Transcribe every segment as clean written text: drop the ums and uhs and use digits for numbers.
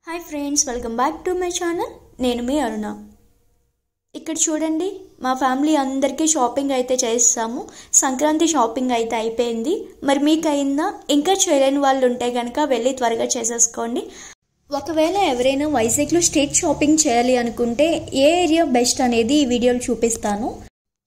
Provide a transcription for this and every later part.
Hi friends, welcome back to my channel. నేను మీ అరుణ. ఇక్కడ చూడండి, మా ఫ్యామిలీ అందరికీ షాపింగ్ అయితే చేస్తాము. సంక్రాంతి షాపింగ్ అయితే అయిపోయింది. మరి మీకు అయిందా? ఇంకా చేయలేని వాళ్ళు ఉంటే కనుక వెళ్ళి త్వరగా చేసేసుకోండి. ఒకవేళ ఎవరైనా వైజాగ్లో స్ట్రీట్ షాపింగ్ చేయాలి అనుకుంటే ఏ ఏరియా బెస్ట్ అనేది ఈ వీడియోలో చూపిస్తాను.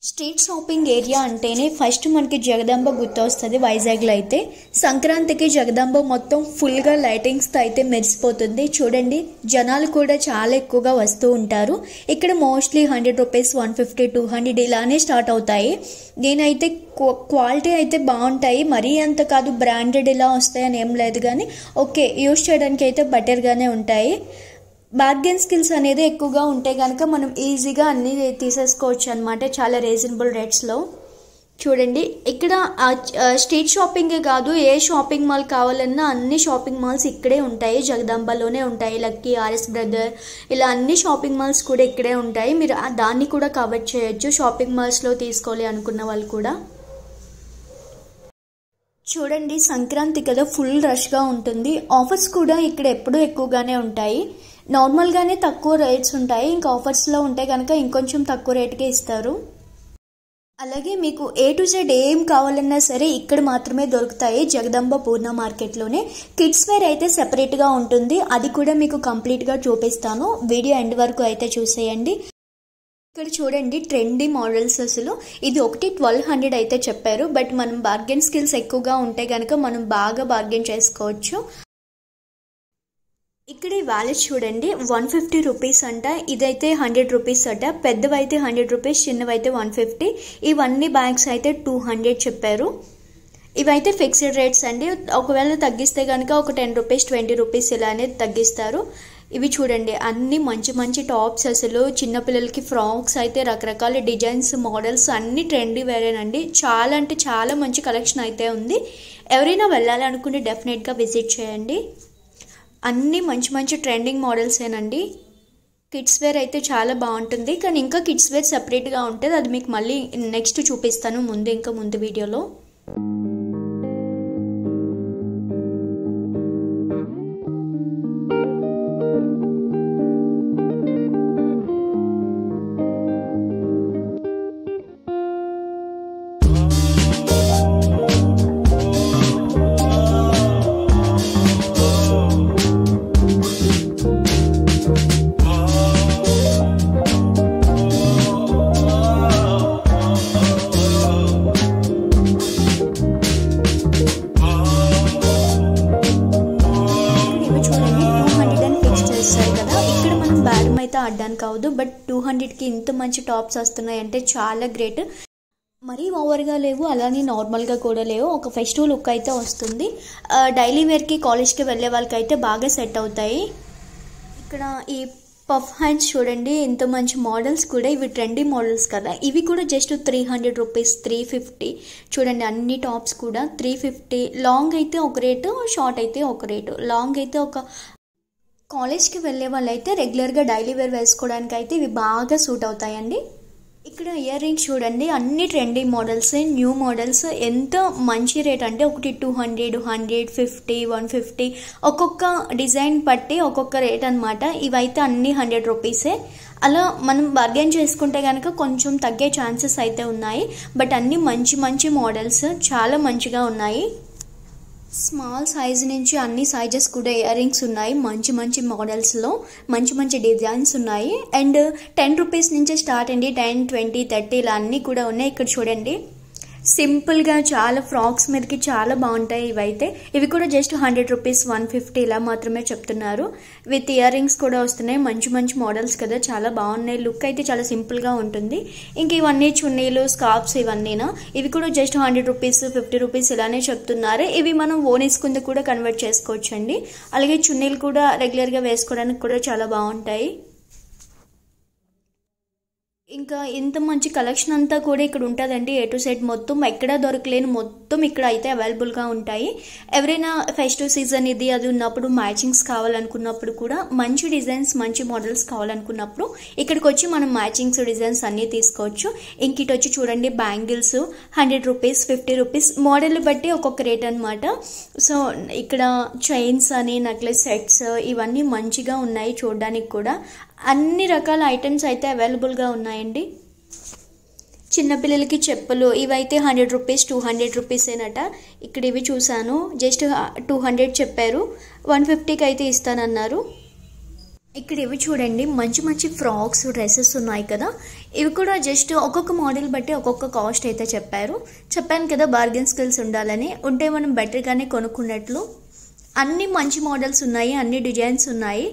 స్ట్రీట్ షాపింగ్ ఏరియా అంటేనే ఫస్ట్ మనకి జగదాంబ గుర్తొస్తుంది. వైజాగ్లో అయితే సంక్రాంతికి జగదాంబ మొత్తం ఫుల్గా లైటింగ్స్తో అయితే మెరిసిపోతుంది. చూడండి, జనాలు కూడా చాలా ఎక్కువగా వస్తూ ఉంటారు. ఇక్కడ మోస్ట్లీ 100 రూపీస్, 150, 200 ఇలానే స్టార్ట్ అవుతాయి. నేనైతే క్వాలిటీ అయితే బాగుంటాయి, మరీ అంత కాదు బ్రాండెడ్ ఇలా వస్తాయని ఏం లేదు, కానీ ఓకే యూజ్ చేయడానికి అయితే బెటర్గానే ఉంటాయి. బార్గెన్ స్కిల్స్ అనేది ఎక్కువగా ఉంటే కనుక మనం ఈజీగా అన్నీ తీసేసుకోవచ్చు అనమాట, చాలా రీజనబుల్ రేట్స్లో. చూడండి, ఇక్కడ స్ట్రీట్ షాపింగే కాదు, ఏ షాపింగ్ మాల్ కావాలన్నా అన్ని షాపింగ్ మాల్స్ ఇక్కడే ఉంటాయి. జగదాంబలోనే ఉంటాయి. లక్కీ, ఆర్ఎస్ బ్రదర్, ఇలా అన్ని షాపింగ్ మాల్స్ కూడా ఇక్కడే ఉంటాయి. మీరు దాన్ని కూడా కవర్ చేయొచ్చు షాపింగ్ మాల్స్లో తీసుకోవాలి అనుకున్న వాళ్ళు కూడా. చూడండి, సంక్రాంతి కదా ఫుల్ రష్గా ఉంటుంది. ఆఫర్స్ కూడా ఇక్కడ ఎప్పుడూ ఎక్కువగానే ఉంటాయి. నార్మల్గానే తక్కువ రేట్స్ ఉంటాయి, ఇంకా ఆఫర్స్లో ఉంటే కనుక ఇంకొంచెం తక్కువ రేట్కే ఇస్తారు. అలాగే మీకు A to Z ఏం కావాలన్నా సరే ఇక్కడ మాత్రమే దొరుకుతాయి, జగదాంబ పూర్ణ మార్కెట్లోనే. కిడ్స్ వేర్ అయితే సెపరేట్గా ఉంటుంది, అది కూడా మీకు కంప్లీట్గా చూపిస్తాను. వీడియో ఎండ్ వరకు అయితే చూసేయండి. ఇక్కడ చూడండి, ట్రెండీ మోడల్స్. అసలు ఇది ఒకటి 1200 అయితే చెప్పారు, బట్ మనం బార్గెన్ స్కిల్స్ ఎక్కువగా ఉంటే కనుక మనం బాగా బార్గెన్ చేసుకోవచ్చు. ఇక్కడ ఈ వ్యాలెట్ చూడండి, 150 రూపీస్ అంట. ఇదైతే 100 రూపీస్ అట. పెద్దవైతే 100 రూపీస్, చిన్నవైతే 150. ఇవన్నీ బ్యాగ్స్ అయితే 200 చెప్పారు. ఇవైతే ఫిక్స్డ్ రేట్స్ అండి. ఒకవేళ తగ్గిస్తే కనుక ఒక 10 రూపీస్, 20 రూపీస్ ఇలానే తగ్గిస్తారు. ఇవి చూడండి, అన్ని మంచి మంచి టాప్స్. అసలు చిన్నపిల్లలకి ఫ్రాక్స్ అయితే రకరకాల డిజైన్స్, మోడల్స్ అన్ని ట్రెండీ వేరేనండి. చాలా అంటే చాలా మంచి కలెక్షన్ అయితే ఉంది. ఎవరైనా వెళ్ళాలనుకుంటే డెఫినెట్గా విజిట్ చేయండి. అన్నీ మంచి మంచి ట్రెండింగ్ మోడల్సేనండి. కిడ్స్ వేర్ అయితే చాలా బాగుంటుంది, కానీ ఇంకా కిడ్స్ వేర్ సెపరేట్గా ఉంటుంది. అది మీకు మళ్ళీ నెక్స్ట్ చూపిస్తాను ముందు వీడియోలో. ఆడడానికి కావద్దు, బట్ 200కి ఇంత మంచి టాప్స్ వస్తున్నాయి అంటే చాలా గ్రేట్. మరీ ఓవర్గా లేవు, అలానే నార్మల్గా కూడా లేవు. ఒక ఫెస్టివల్ లుక్ అయితే వస్తుంది. డైలీ వేర్కి, కాలేజ్కి వెళ్ళే వాళ్ళకి అయితే బాగా సెట్ అవుతాయి. ఇక్కడ ఈ పఫ్ హ్యాండ్స్ చూడండి, ఇంత మంచి మోడల్స్ కూడా. ఇవి ట్రెండీ మోడల్స్ కదా, ఇవి కూడా జస్ట్ 300 రూపీస్, 350. చూడండి, అన్ని టాప్స్ కూడా 350. లాంగ్ అయితే ఒక రేటు, షార్ట్ అయితే ఒక రేటు. లాంగ్ అయితే ఒక కాలేజ్కి వెళ్ళే వాళ్ళు అయితే రెగ్యులర్గా డైలీ వేర్ వేసుకోవడానికి అయితే ఇవి బాగా సూట్ అవుతాయండి. ఇక్కడ ఇయర్ రింగ్స్ చూడండి, అన్ని ట్రెండీ మోడల్స్, న్యూ మోడల్స్. ఎంత మంచి రేట్ అంటే ఒకటి 200, 150, 150, ఒక్కొక్క డిజైన్ బట్టి ఒక్కొక్క రేట్ అనమాట. ఇవైతే అన్ని 100 రూపీసే. అలా మనం బార్గెన్ చేసుకుంటే కనుక కొంచెం తగ్గే ఛాన్సెస్ అయితే ఉన్నాయి, బట్ అన్ని మంచి మంచి మోడల్స్ చాలా మంచిగా ఉన్నాయి. స్మాల్ సైజ్ నుంచి అన్ని సైజెస్ కూడా ఇయర్ రింగ్స్ ఉన్నాయి. మంచి మంచి మోడల్స్లో మంచి మంచి డిజైన్స్ ఉన్నాయి. అండ్ 10 రూపీస్ నుంచి స్టార్ట్ అండి. 10, 20, 30 ఇలా అన్నీ కూడా ఉన్నాయి. ఇక్కడ చూడండి, సింపుల్గా చాలా ఫ్రాక్స్ మీదకి చాలా బాగుంటాయి. ఇవైతే ఇవి కూడా జస్ట్ 100 రూపీస్, 150 ఇలా మాత్రమే చెప్తున్నారు. విత్ ఇయర్ రింగ్స్ కూడా వస్తున్నాయి. మంచి మంచి మోడల్స్ కదా, చాలా బాగున్నాయి. లుక్ అయితే చాలా సింపుల్గా ఉంటుంది. ఇంక ఇవన్నీ చున్నీలు, స్కార్ప్స్ ఇవన్నీనా. ఇవి కూడా జస్ట్ 100 రూపీస్, 50 రూపీస్ ఇలానే చెప్తున్నారు. ఇవి మనం ఓనేసుకుంది కూడా కన్వర్ట్ చేసుకోవచ్చు అండి. అలాగే చున్నీలు కూడా రెగ్యులర్గా వేసుకోవడానికి కూడా చాలా బాగుంటాయి. ఇంకా ఇంత మంచి కలెక్షన్ అంతా కూడా ఇక్కడ ఉంటుందండి. ఏ టు సెట్ మొత్తం ఎక్కడా దొరకలేని మొత్తం ఇక్కడ అయితే అవైలబుల్గా ఉంటాయి. ఎవరైనా ఫెస్టివ్ సీజన్ ఇది అది ఉన్నప్పుడు మ్యాచింగ్స్ కావాలనుకున్నప్పుడు కూడా మంచి డిజైన్స్ మంచి మోడల్స్ కావాలనుకున్నప్పుడు ఇక్కడికి వచ్చి మనం మ్యాచింగ్స్ డిజైన్స్ అన్నీ తీసుకోవచ్చు. ఇంక ఇటు వచ్చి చూడండి బ్యాంగిల్స్ 100 రూపీస్ 50 రూపీస్ మోడల్ బట్టి ఒక్కొక్క రేట్ అనమాట. సో ఇక్కడ చైన్స్ అని నెక్లెస్ సెట్స్ ఇవన్నీ మంచిగా ఉన్నాయి చూడడానికి కూడా. అన్ని రకాల ఐటమ్స్ అయితే అవైలబుల్గా ఉన్నాయండి. చిన్నపిల్లలకి చెప్పులు ఇవైతే 100 రూపీస్ 200 రూపీసేనట. ఇక్కడ ఇవి చూసాను జస్ట్ 200 చెప్పారు, 150కి అయితే ఇస్తానన్నారు. ఇక్కడ ఇవి చూడండి మంచి మంచి ఫ్రాక్స్ డ్రెస్సెస్ ఉన్నాయి కదా. ఇవి కూడా జస్ట్ ఒక్కొక్క మోడల్ బట్టి ఒక్కొక్క కాస్ట్ అయితే చెప్పాను కదా బార్గెన్ స్కిల్స్ ఉండాలని. ఉంటే మనం బెటర్గానే కొనుక్కున్నట్లు. అన్ని మంచి మోడల్స్ ఉన్నాయి, అన్ని డిజైన్స్ ఉన్నాయి.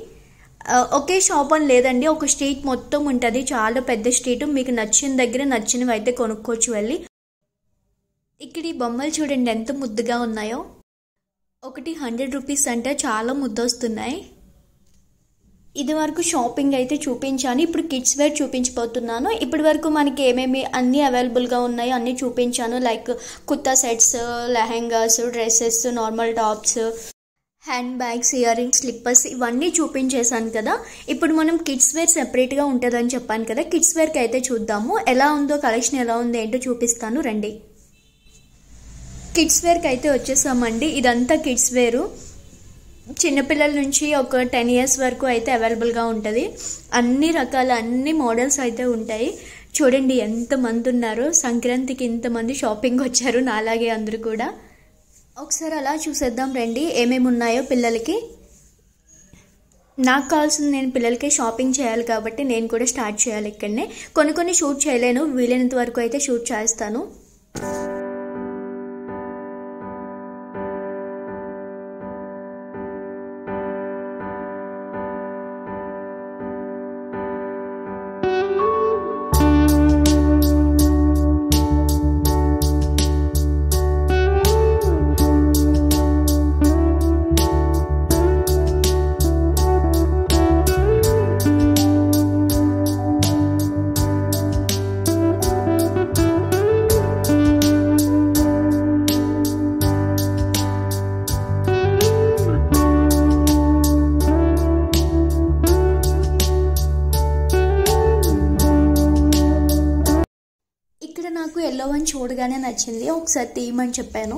ఒకే షాప్ అని లేదండి, ఒక స్ట్రీట్ మొత్తం ఉంటుంది, చాలా పెద్ద స్ట్రీట్. మీకు నచ్చిన దగ్గర నచ్చినవి అయితే కొనుక్కోవచ్చు వెళ్ళి. ఇక్కడ ఈ బొమ్మలు చూడండి ఎంత ముద్దుగా ఉన్నాయో. ఒకటి 100 రూపీస్ అంటే చాలా ముద్దొస్తున్నాయి. ఇది వరకు షాపింగ్ అయితే చూపించాను, ఇప్పుడు కిడ్స్ వేర్ చూపించబోతున్నాను. ఇప్పటి వరకు మనకి ఏమేమి అన్నీ అవైలబుల్గా ఉన్నాయో అన్నీ చూపించాను. Like kurta sets, lehengas, dresses, normal tops, hand bags, ear rings, slippers ఇవన్నీ చూపించేశాను కదా. ఇప్పుడు మనం కిడ్స్ వేర్ సెపరేట్గా ఉంటుందని చెప్పాను కదా. కిడ్స్ వేర్కి అయితే చూద్దాము ఎలా ఉందో, కలెక్షన్ ఎలా ఉందో ఏంటో చూపిస్తాను రండి. కిడ్స్ వేర్కి అయితే వచ్చేసామండి. ఇదంతా కిడ్స్ వేరు, చిన్నపిల్లల నుంచి ఒక 10 ఇయర్స్ వరకు అయితే అవైలబుల్గా ఉంటుంది. అన్ని రకాల అన్ని మోడల్స్ అయితే ఉంటాయి. చూడండి ఎంతమంది ఉన్నారో, సంక్రాంతికి ఇంతమంది షాపింగ్ వచ్చారు నాలాగే అందరూ కూడా. ఒకసారి అలా చూసేద్దాం రండి ఏమేమి ఉన్నాయో పిల్లలకి. నాకు కావాల్సింది నేను పిల్లలకి షాపింగ్ చేయాలి కాబట్టి నేను కూడా స్టార్ట్ చేయాలి ఇక్కడనే. కొన్ని షూట్ చేయలేను, వీలైనంత వరకు అయితే షూట్ చేస్తాను. నాకు ఎల్లో వన్ చూడగానే నచ్చింది, ఒకసారి తీయమని చెప్పాను.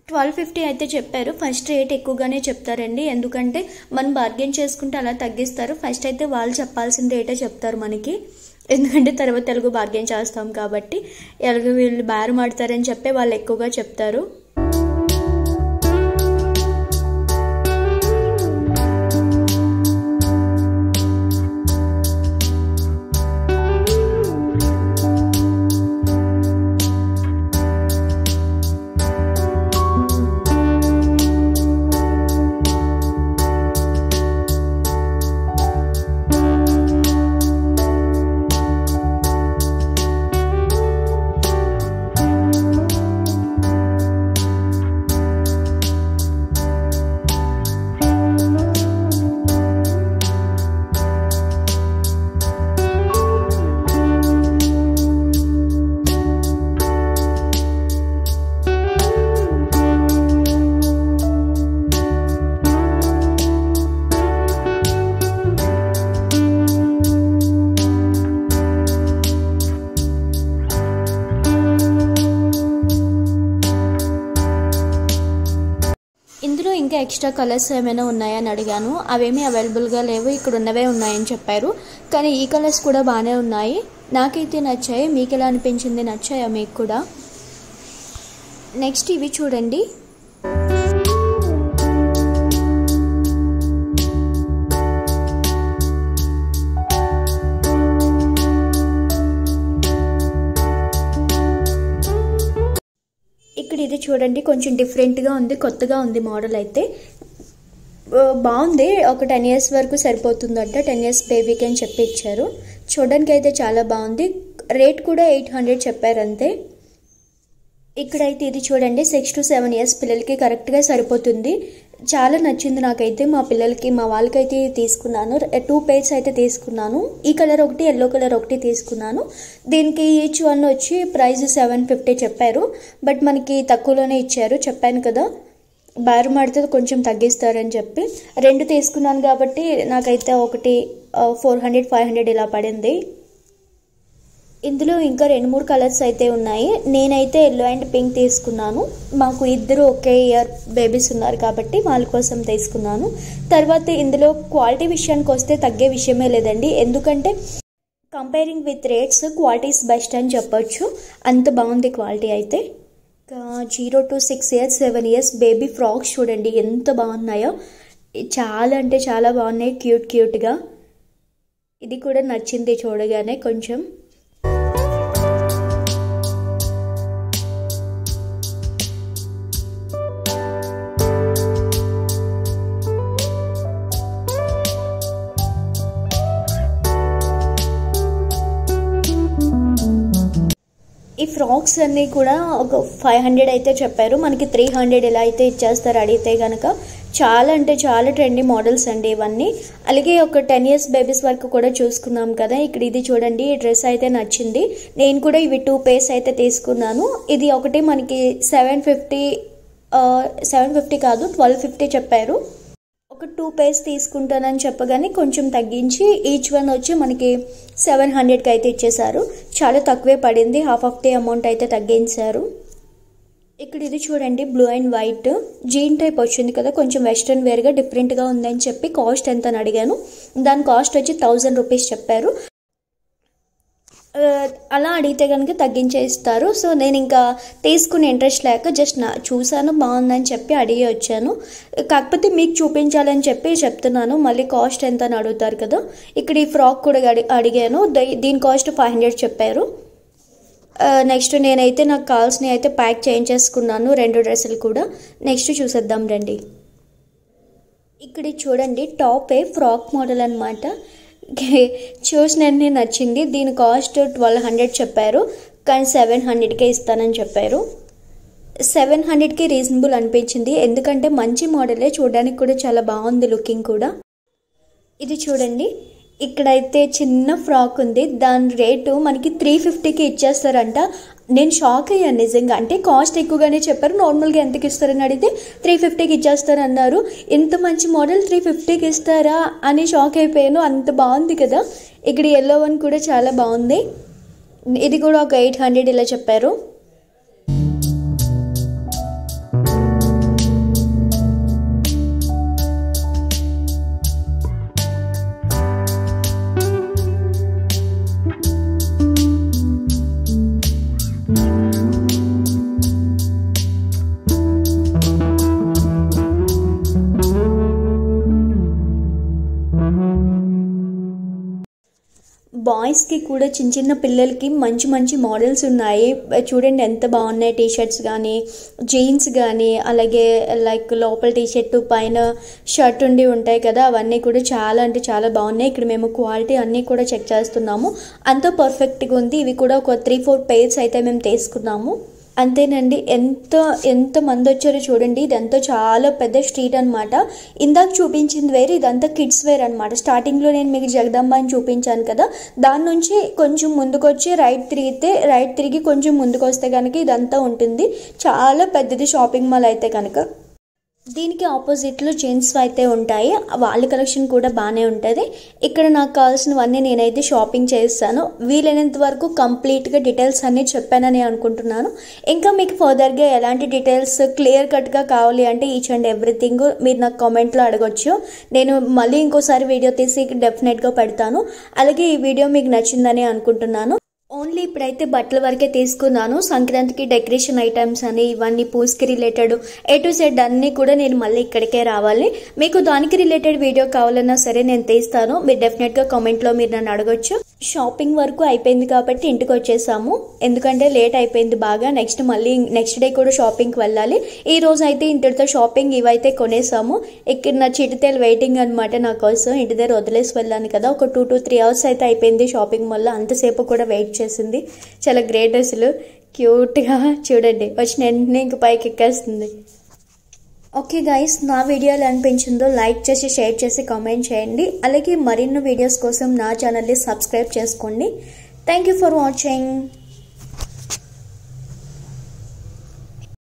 1250 అయితే చెప్పారు. ఫస్ట్ రేట్ ఎక్కువగానే చెప్తారండి, ఎందుకంటే మనం బార్గెన్ చేసుకుంటే అలా తగ్గిస్తారు. ఫస్ట్ అయితే వాళ్ళు చెప్పాల్సిన రేటే చెప్తారు మనకి, ఎందుకంటే తర్వాత తెలుగు బార్గెన్ చేస్తాం కాబట్టి. ఎలాగో వీళ్ళు బేరం ఆడతారని చెప్పి వాళ్ళు ఎక్కువగా చెప్తారు. ఇందులో ఇంకా ఎక్స్ట్రా కలర్స్ ఏమైనా ఉన్నాయని అడిగాను, అవేమీ అవైలబుల్గా లేవు, ఇక్కడ ఉన్నవే ఉన్నాయని చెప్పారు. కానీ ఈ కలర్స్ కూడా బాగానే ఉన్నాయి, నాకైతే నచ్చాయి. మీకు ఎలా అనిపించింది, నచ్చాయా మీకు కూడా? నెక్స్ట్ ఇవి చూడండి. ఇక్కడ ఇది చూడండి, కొంచెం డిఫరెంట్గా ఉంది, కొత్తగా ఉంది మోడల్ అయితే బాగుంది. ఒక 10 ఇయర్స్ వరకు సరిపోతుందంట, 10 ఇయర్స్ బేబీకి అని చెప్పి ఇచ్చారు. చూడడానికి అయితే చాలా బాగుంది. రేట్ కూడా 800 చెప్పారు అంతే. ఇక్కడైతే ఇది చూడండి, 6 to 7 ఇయర్స్ పిల్లలకి కరెక్ట్గా సరిపోతుంది. చాలా నచ్చింది నాకైతే. మా పిల్లలకి మా వాళ్ళకైతే తీసుకున్నాను. 2 pairs అయితే తీసుకున్నాను. ఈ కలర్ ఒకటి, ఎల్లో కలర్ ఒకటి తీసుకున్నాను. దీనికి ఈచ్ వన్ వచ్చి ప్రైస్ 750 చెప్పారు. బట్ మనకి తక్కువలోనే ఇచ్చారు. చెప్పాను కదా బేరం ఆడితే కొంచెం తగ్గిస్తారని చెప్పి 2 తీసుకున్నాను కాబట్టి నాకైతే ఒకటి 400-500 ఇలా పడింది. ఇందులో ఇంకా 2-3 కలర్స్ అయితే ఉన్నాయి. నేనైతే ఎల్లో అండ్ పింక్ తీసుకున్నాను. మాకు ఇద్దరు ఒకే ఇయర్ బేబీస్ ఉన్నారు కాబట్టి వాళ్ళ కోసం తీసుకున్నాను. తర్వాత ఇందులో క్వాలిటీ విషయానికి వస్తే తగ్గే విషయమే లేదండి. ఎందుకంటే comparing with rates qualities best అని చెప్పొచ్చు. అంత బాగుంది క్వాలిటీ అయితే. 0 to 6 years 7 years baby frocks చూడండి ఎంత బాగున్నాయో. చాలా అంటే చాలా బాగున్నాయి, క్యూట్గా. ఇది కూడా నచ్చింది చూడగానే కొంచెం. ఈ ఫ్రాక్స్ అన్నీ కూడా ఒక 500 అయితే చెప్పారు. మనకి 300 ఇలా అయితే ఇచ్చేస్తారు అడిగితే కనుక. చాలా అంటే చాలా ట్రెండీ మోడల్స్ అండి ఇవన్నీ. అలాగే ఒక 10 years బేబీస్ వరకు కూడా చూసుకున్నాం కదా. ఇక్కడ ఇది చూడండి, ఈ డ్రెస్ అయితే నచ్చింది. నేను కూడా ఇవి 2 pairs అయితే తీసుకున్నాను. ఇది ఒకటి మనకి 750 కాదు 1250 చెప్పారు. ఒక 2 pairs తీసుకుంటానని చెప్పగానే కొంచెం తగ్గించి ఈచ్ వన్ వచ్చి మనకి 700కి అయితే ఇచ్చేసారు. చాలా తక్కువే పడింది. హాఫ్ ఆఫ్ ది అమౌంట్ అయితే తగ్గించారు. ఇక్కడ ఇది చూడండి, blue and white jean type వచ్చింది కదా, కొంచెం వెస్ట్రన్ వేర్గా డిఫరెంట్గా ఉందని చెప్పి కాస్ట్ ఎంత అని అడిగాను. దాని కాస్ట్ వచ్చి 1000 రూపీస్ చెప్పారు. అలా అడిగితే కనుక తగ్గించే ఇస్తారు. సో నేను ఇంకా తీసుకునే ఇంట్రెస్ట్ లేక జస్ట్ చూసాను బాగుందని చెప్పి అడిగి వచ్చాను. కాకపోతే మీకు చూపించాలని చెప్పి చెప్తున్నాను. మళ్ళీ కాస్ట్ ఎంత అని అడుగుతారు కదా. ఇక్కడ ఈ ఫ్రాక్ కూడా అడిగాను. దీని కాస్ట్ 500 చెప్పారు. నెక్స్ట్ నేనైతే నాకు కావాల్సినవి అయితే ప్యాక్ చేయించేసుకున్నాను, 2 డ్రెస్సులు కూడా. నెక్స్ట్ చూసేద్దాం రండి. ఇక్కడ చూడండి, టాపే ఫ్రాక్ మోడల్ అనమాట. చూసినన్నీ నచ్చింది. దీని కాస్ట్ 1200 చెప్పారు, కానీ 700కే ఇస్తానని చెప్పారు. 700కి రీజనబుల్ అనిపించింది. ఎందుకంటే మంచి మోడలే, చూడడానికి కూడా చాలా బాగుంది లుకింగ్ కూడా. ఇది చూడండి, ఇక్కడైతే చిన్న ఫ్రాక్ ఉంది. దాని రేటు మనకి 350కి ఇచ్చేస్తారంట. నేను షాక్ అయ్యాను నిజంగా. అంటే కాస్ట్ ఎక్కువగానే చెప్పారు. నార్మల్గా ఎంతకి ఇస్తారని అడిగితే 350కి ఇచ్చేస్తారు అన్నారు. ఇంత మంచి మోడల్ 350కి ఇస్తారా అని షాక్ అయిపోయాను. అంత బాగుంది కదా. ఇక్కడ ఎల్లో వన్ కూడా చాలా బాగుంది. ఇది కూడా ఒక 800 ఇలా చెప్పారు. బాయ్స్కి కూడా చిన్న పిల్లలకి మంచి మంచి మోడల్స్ ఉన్నాయి. చూడండి ఎంత బాగున్నాయి. టీషర్ట్స్ కానీ జీన్స్ కానీ, అలాగే లైక్ లోపల టీషర్ట్ పైన షర్ట్ ఉండి ఉంటాయి కదా, అవన్నీ కూడా చాలా అంటే చాలా బాగున్నాయి. ఇక్కడ మేము క్వాలిటీ అన్నీ కూడా చెక్ చేస్తున్నాము. అంత పర్ఫెక్ట్గా ఉంది. ఇవి కూడా ఒక 3-4 pairs అయితే మేము తీసుకున్నాము. అంతేనండి. ఎంత మంది వచ్చారో చూడండి. ఇదంతా చాలా పెద్ద స్ట్రీట్ అనమాట. ఇందాక చూపించింది వేరు, ఇదంతా కిడ్స్ వేర్ అనమాట. స్టార్టింగ్లో నేను మీకు జగదాంబ అని చూపించాను కదా, దాని నుంచి కొంచెం ముందుకు వచ్చి రైట్ తిరిగి కొంచెం ముందుకు వస్తే కనుక ఇదంతా ఉంటుంది. చాలా పెద్దది షాపింగ్ మాల్ అయితే కనుక. దీనికి ఆపోజిట్లో జెంట్స్ అయితే ఉంటాయి. వాళ్ళ కలెక్షన్ కూడా బాగానే ఉంటుంది. ఇక్కడ నాకు కావాల్సినవన్నీ నేనైతే షాపింగ్ చేస్తాను. వీలైనంత వరకు కంప్లీట్గా డీటెయిల్స్ అన్నీ చెప్పానని అనుకుంటున్నాను. ఇంకా మీకు ఫర్దర్గా ఎలాంటి డీటెయిల్స్ క్లియర్ కట్గా కావాలి అంటే ఈచ్ అండ్ ఎవ్రీథింగ్ మీరు నాకు కామెంట్లో అడగొచ్చు. నేను మళ్ళీ ఇంకోసారి వీడియో తీసి డెఫినెట్గా పెడతాను. అలాగే ఈ వీడియో మీకు నచ్చిందని అనుకుంటున్నాను. ఓన్లీ ఇప్పుడైతే బట్టల వరకే తీసుకున్నాను. సంక్రాంతికి డెకరేషన్ ఐటమ్స్ అని ఇవన్నీ పూస్కి రిలేటెడ్ A to Z అన్నీ కూడా నేను మళ్ళీ ఇక్కడికే రావాలి. మీకు దానికి రిలేటెడ్ వీడియో కావాలన్నా సరే నేను తీస్తాను. మీరు డెఫినెట్గా కామెంట్లో మీరు నన్ను అడగొచ్చు. షాపింగ్ వరకు అయిపోయింది కాబట్టి ఇంటికి వచ్చేసాము. ఎందుకంటే లేట్ అయిపోయింది బాగా. నెక్స్ట్ డే కూడా షాపింగ్కి వెళ్ళాలి. ఈ రోజు అయితే ఇంటితో షాపింగ్ ఇవైతే కొనేసాము. ఇక్కడ నా చిటితేలు వెయిటింగ్ అనమాట నా కోసం. ఇంటి దగ్గర వదిలేసి వెళ్ళాను కదా. ఒక 2 to 3 hours అయితే అయిపోయింది షాపింగ్ వల్ల. అంతసేపు కూడా వెయిట్ చేసింది. చాలా గ్రేట్ అసలు. క్యూట్గా చూడండి, వచ్చిన వెంటనే ఇంక పైకి ఎక్కేస్తుంది. ఓకే గైస్, నా వీడియో ఎలా అనిపించిందో లైక్ చేసి షేర్ చేసి కామెంట్ చేయండి. అలాగే మరిన్ని వీడియోస్ కోసం నా ఛానల్ని సబ్స్క్రైబ్ చేసుకోండి. Thank you for watching.